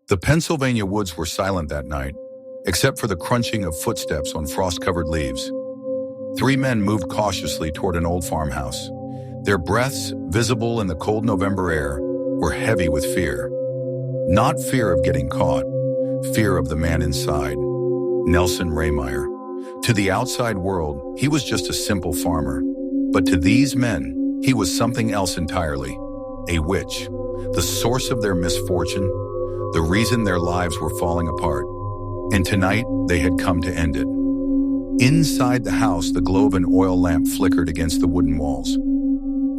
The Pennsylvania woods were silent that night, except for the crunching of footsteps on frost-covered leaves. Three men moved cautiously toward an old farmhouse. Their breaths, visible in the cold November air, were heavy with fear. Not fear of getting caught, fear of the man inside, Nelson Rehmeyer. To the outside world, he was just a simple farmer. But to these men, he was something else entirely. A witch, the source of their misfortune, the reason their lives were falling apart. And tonight, they had come to end it. Inside the house, the glow of an oil lamp flickered against the wooden walls.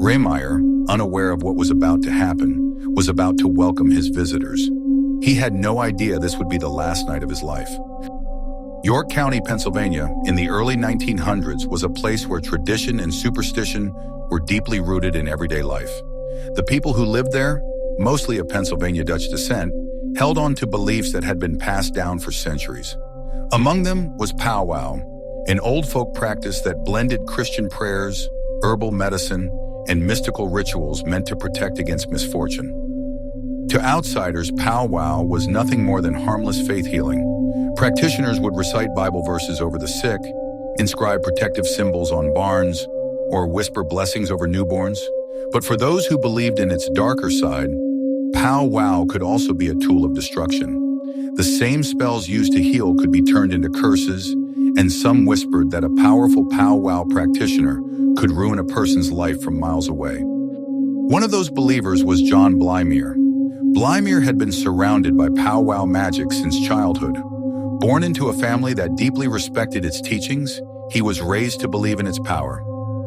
Rehmeyer, unaware of what was about to happen, was about to welcome his visitors. He had no idea this would be the last night of his life. York County, Pennsylvania, in the early 1900s, was a place where tradition and superstition were deeply rooted in everyday life. The people who lived there, mostly of Pennsylvania Dutch descent, held on to beliefs that had been passed down for centuries. Among them was powwow, an old folk practice that blended Christian prayers, herbal medicine, and mystical rituals meant to protect against misfortune. To outsiders, powwow was nothing more than harmless faith healing. Practitioners would recite Bible verses over the sick, inscribe protective symbols on barns, or whisper blessings over newborns. But for those who believed in its darker side, powwow could also be a tool of destruction. The same spells used to heal could be turned into curses, and some whispered that a powerful powwow practitioner could ruin a person's life from miles away. One of those believers was John Blymire. Blymire had been surrounded by powwow magic since childhood. Born into a family that deeply respected its teachings, he was raised to believe in its power.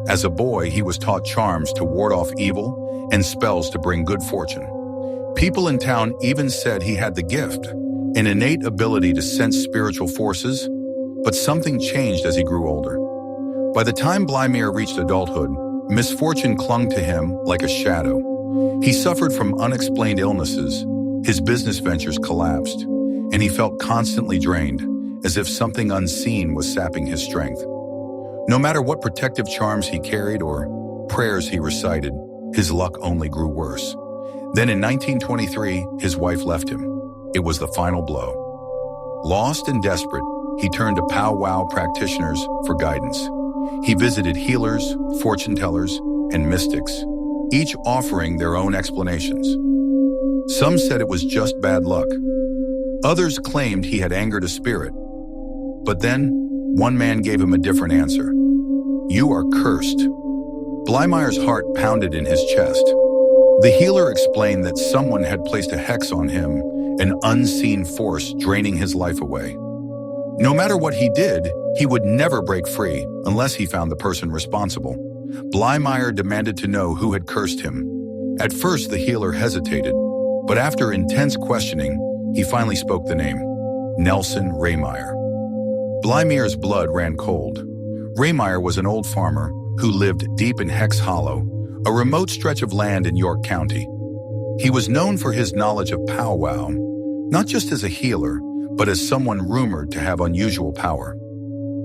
As a boy, he was taught charms to ward off evil and spells to bring good fortune. People in town even said he had the gift, an innate ability to sense spiritual forces, but something changed as he grew older. By the time Blymire reached adulthood, misfortune clung to him like a shadow. He suffered from unexplained illnesses, his business ventures collapsed, and he felt constantly drained, as if something unseen was sapping his strength. No matter what protective charms he carried or prayers he recited, his luck only grew worse. Then in 1923, his wife left him. It was the final blow. Lost and desperate, he turned to powwow practitioners for guidance. He visited healers, fortune tellers, and mystics, each offering their own explanations. Some said it was just bad luck. Others claimed he had angered a spirit. But then, one man gave him a different answer. "You are cursed." Blymire's heart pounded in his chest. The healer explained that someone had placed a hex on him, an unseen force draining his life away. No matter what he did, he would never break free unless he found the person responsible. Blymire demanded to know who had cursed him. At first, the healer hesitated, but after intense questioning, he finally spoke the name, Nelson Rehmeyer. Blymire's blood ran cold. Rehmeyer was an old farmer who lived deep in Hex Hollow, a remote stretch of land in York County. He was known for his knowledge of powwow, not just as a healer, but as someone rumored to have unusual power.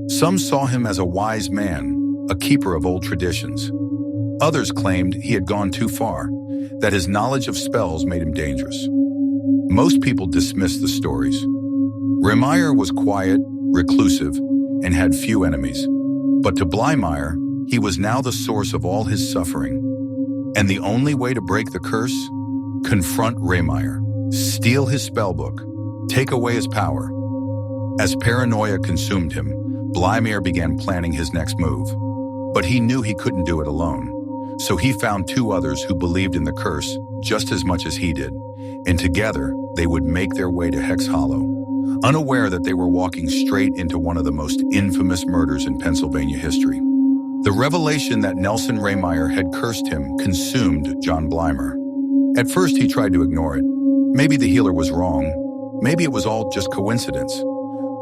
Some saw him as a wise man, a keeper of old traditions. Others claimed he had gone too far, that his knowledge of spells made him dangerous. Most people dismissed the stories. Rehmeyer was quiet, reclusive, and had few enemies. But to Blymire, he was now the source of all his suffering. And the only way to break the curse? Confront Rehmeyer, steal his spellbook, take away his power. As paranoia consumed him, Blymire began planning his next move. But he knew he couldn't do it alone. So he found two others who believed in the curse just as much as he did. And together, they would make their way to Hex Hollow, unaware that they were walking straight into one of the most infamous murders in Pennsylvania history. The revelation that Nelson Rehmeyer had cursed him consumed John Blymire. At first, he tried to ignore it. Maybe the healer was wrong. Maybe it was all just coincidence.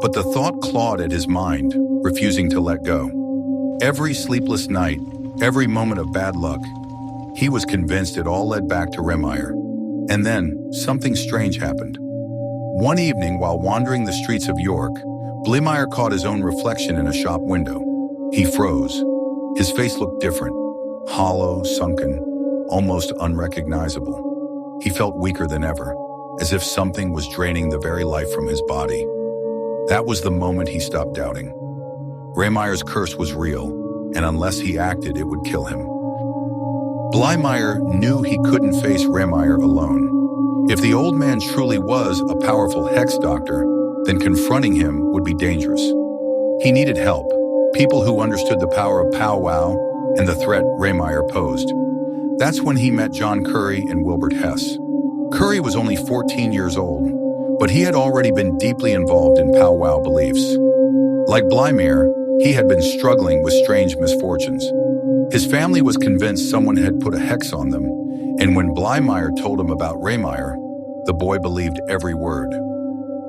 But the thought clawed at his mind, refusing to let go. Every sleepless night, every moment of bad luck, he was convinced it all led back to Rehmeyer. And then, something strange happened. One evening, while wandering the streets of York, Blymire caught his own reflection in a shop window. He froze. His face looked different, hollow, sunken, almost unrecognizable. He felt weaker than ever, as if something was draining the very life from his body. That was the moment he stopped doubting. Rehmeyer's curse was real, and unless he acted, it would kill him. Blymire knew he couldn't face Rehmeyer alone. If the old man truly was a powerful hex doctor, then confronting him would be dangerous. He needed help, people who understood the power of powwow and the threat Rehmeyer posed. That's when he met John Curry and Wilbert Hess. Curry was only 14 years old, but he had already been deeply involved in powwow beliefs. Like Blymire, he had been struggling with strange misfortunes. His family was convinced someone had put a hex on them, and when Blymire told him about Rehmeyer, the boy believed every word.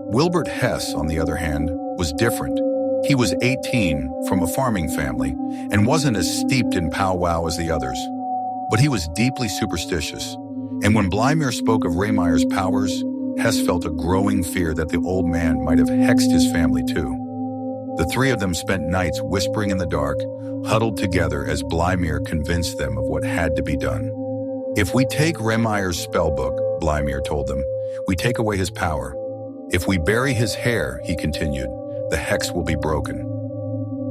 Wilbert Hess, on the other hand, was different. He was 18, from a farming family, and wasn't as steeped in powwow as the others. But he was deeply superstitious, and when Blymire spoke of Rehmeyer's powers, Hess felt a growing fear that the old man might have hexed his family too. The three of them spent nights whispering in the dark, huddled together as Blymire convinced them of what had to be done. If we take Rehmeyer's spellbook, Blymire told them, we take away his power. If we bury his hair, he continued, the hex will be broken.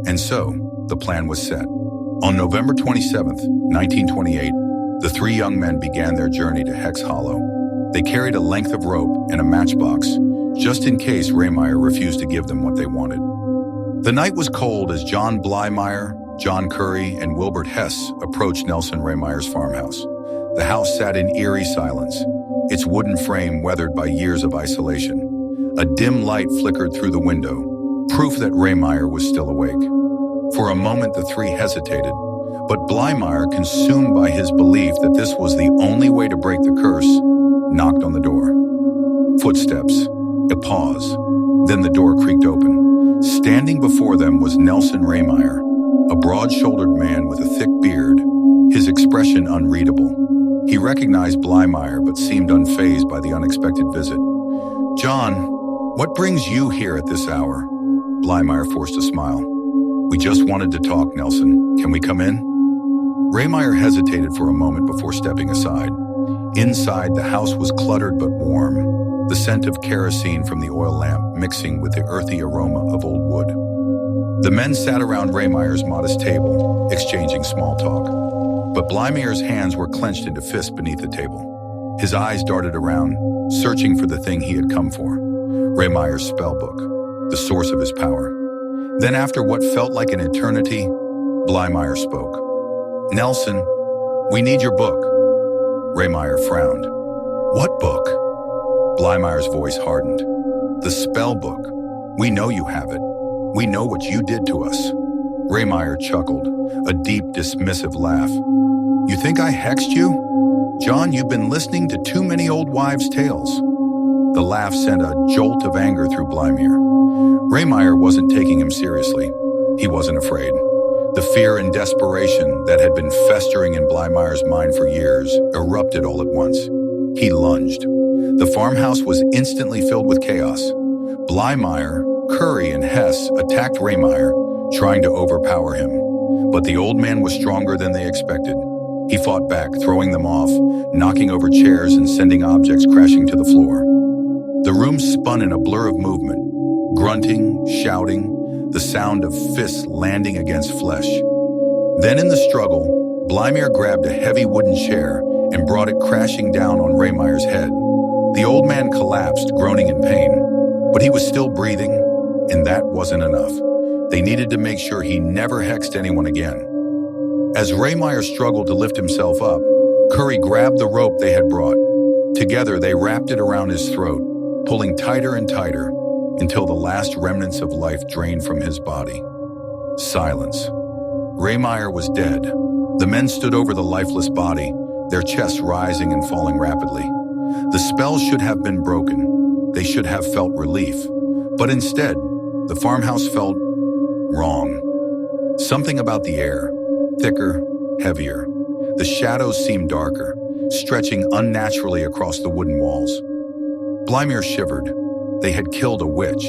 And so, the plan was set. On November 27th, 1928, the three young men began their journey to Hex Hollow. They carried a length of rope and a matchbox, just in case Rehmeyer refused to give them what they wanted. The night was cold as John Blymire, John Curry, and Wilbert Hess approached Nelson Rehmeyer's farmhouse. The house sat in eerie silence, its wooden frame weathered by years of isolation. A dim light flickered through the window, proof that Rehmeyer was still awake. For a moment, the three hesitated, but Blymire, consumed by his belief that this was the only way to break the curse, knocked on the door. Footsteps, a pause, then the door creaked open. Standing before them was Nelson Rehmeyer, a broad-shouldered man with a thick beard, his expression unreadable. He recognized Blymire but seemed unfazed by the unexpected visit. "John, what brings you here at this hour?" Blymire forced a smile. "We just wanted to talk, Nelson. Can we come in?" Rehmeyer hesitated for a moment before stepping aside. Inside, the house was cluttered but warm, the scent of kerosene from the oil lamp mixing with the earthy aroma of old wood. The men sat around Rehmeyer's modest table, exchanging small talk. But Blymire's hands were clenched into fists beneath the table. His eyes darted around, searching for the thing he had come for, Rehmeyer's spellbook, the source of his power. Then, after what felt like an eternity, Blymire spoke. "Nelson, we need your book." Rehmeyer frowned. "What book?" Blymire's voice hardened. "The spell book. We know you have it. We know what you did to us." Rehmeyer chuckled, a deep, dismissive laugh. "You think I hexed you? John, you've been listening to too many old wives' tales." The laugh sent a jolt of anger through Blymire. Rehmeyer wasn't taking him seriously. He wasn't afraid. The fear and desperation that had been festering in Blymire's mind for years erupted all at once. He lunged. The farmhouse was instantly filled with chaos. Blymire, Curry, and Hess attacked Rehmeyer, trying to overpower him. But the old man was stronger than they expected. He fought back, throwing them off, knocking over chairs and sending objects crashing to the floor. The room spun in a blur of movement, grunting, shouting, the sound of fists landing against flesh. Then in the struggle, Blymire grabbed a heavy wooden chair and brought it crashing down on Rehmeyer's head. The old man collapsed, groaning in pain, but he was still breathing, and that wasn't enough. They needed to make sure he never hexed anyone again. As Rehmeyer struggled to lift himself up, Curry grabbed the rope they had brought. Together, they wrapped it around his throat, pulling tighter and tighter, until the last remnants of life drained from his body. Silence. Rehmeyer was dead. The men stood over the lifeless body, their chests rising and falling rapidly. The spell should have been broken. They should have felt relief. But instead, the farmhouse felt wrong. Something about the air, thicker, heavier. The shadows seemed darker, stretching unnaturally across the wooden walls. Blymire shivered. They had killed a witch,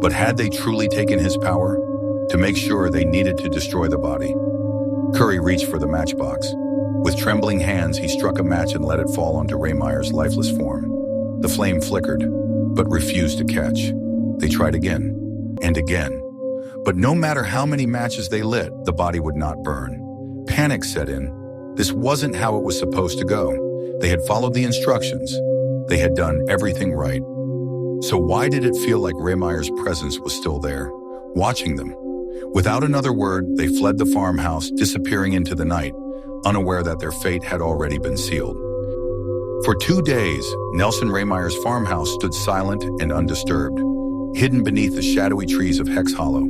but had they truly taken his power? To make sure, they needed to destroy the body. Curry reached for the matchbox. With trembling hands, he struck a match and let it fall onto Rehmeyer's lifeless form. The flame flickered, but refused to catch. They tried again and again. But no matter how many matches they lit, the body would not burn. Panic set in. This wasn't how it was supposed to go. They had followed the instructions. They had done everything right. So why did it feel like Rehmeyer's presence was still there, watching them? Without another word, they fled the farmhouse, disappearing into the night, unaware that their fate had already been sealed. For 2 days, Nelson Rehmeyer's farmhouse stood silent and undisturbed, hidden beneath the shadowy trees of Hex Hollow.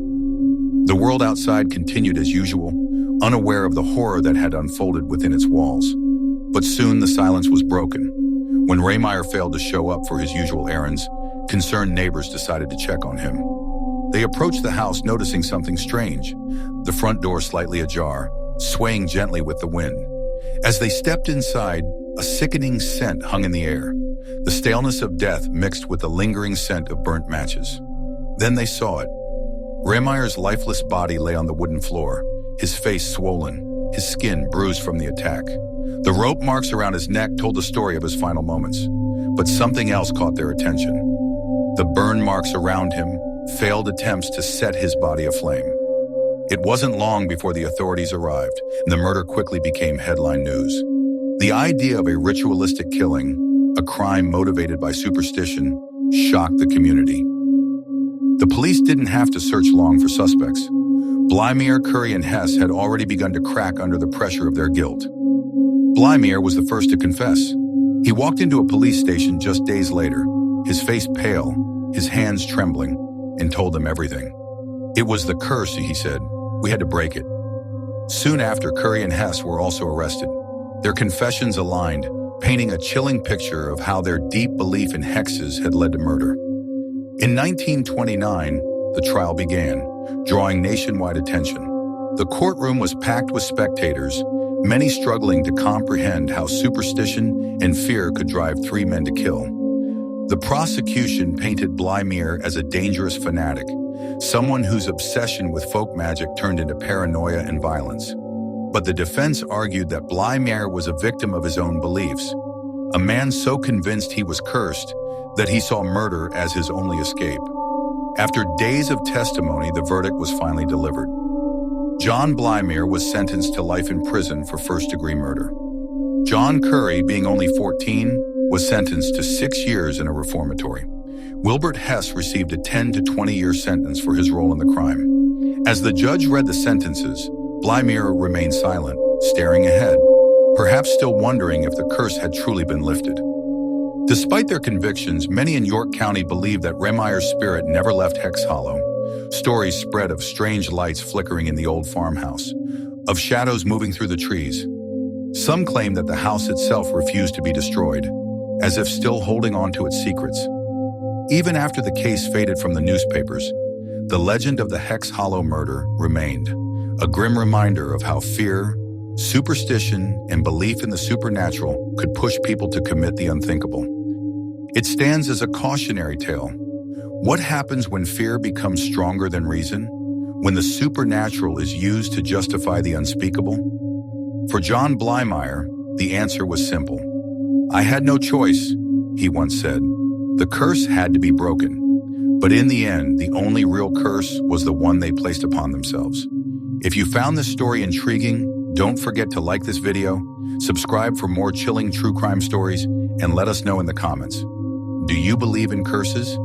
The world outside continued as usual, unaware of the horror that had unfolded within its walls. But soon the silence was broken. When Rehmeyer failed to show up for his usual errands, concerned neighbors decided to check on him. They approached the house, noticing something strange, the front door slightly ajar, swaying gently with the wind. As they stepped inside, a sickening scent hung in the air, the staleness of death mixed with the lingering scent of burnt matches. Then they saw it. Rehmeyer's lifeless body lay on the wooden floor, his face swollen, his skin bruised from the attack. The rope marks around his neck told the story of his final moments, but something else caught their attention. The burn marks around him, failed attempts to set his body aflame. It wasn't long before the authorities arrived, and the murder quickly became headline news. The idea of a ritualistic killing, a crime motivated by superstition, shocked the community. The police didn't have to search long for suspects. Blymire, Curry, and Hess had already begun to crack under the pressure of their guilt. Blymire was the first to confess. He walked into a police station just days later, his face pale, his hands trembling, and told them everything. It was the curse, he said. We had to break it. Soon after, Curry and Hess were also arrested. Their confessions aligned, painting a chilling picture of how their deep belief in hexes had led to murder. In 1929, the trial began, drawing nationwide attention. The courtroom was packed with spectators, many struggling to comprehend how superstition and fear could drive 3 men to kill. The prosecution painted Blymire as a dangerous fanatic, someone whose obsession with folk magic turned into paranoia and violence. But the defense argued that Blymire was a victim of his own beliefs, a man so convinced he was cursed that he saw murder as his only escape. After days of testimony, the verdict was finally delivered. John Blymire was sentenced to life in prison for first-degree murder. John Curry, being only 14, was sentenced to 6 years in a reformatory. Wilbert Hess received a 10 to 20-year sentence for his role in the crime. As the judge read the sentences, Blymire remained silent, staring ahead, perhaps still wondering if the curse had truly been lifted. Despite their convictions, many in York County believe that Rehmeyer's spirit never left Hex Hollow. Stories spread of strange lights flickering in the old farmhouse, of shadows moving through the trees. Some claim that the house itself refused to be destroyed, as if still holding on to its secrets. Even after the case faded from the newspapers, the legend of the Hex Hollow murder remained, a grim reminder of how fear, superstition, and belief in the supernatural could push people to commit the unthinkable. It stands as a cautionary tale. What happens when fear becomes stronger than reason? When the supernatural is used to justify the unspeakable? For John Blymire, the answer was simple. I had no choice, he once said. The curse had to be broken. But in the end, the only real curse was the one they placed upon themselves. If you found this story intriguing, don't forget to like this video, subscribe for more chilling true crime stories, and let us know in the comments. Do you believe in curses?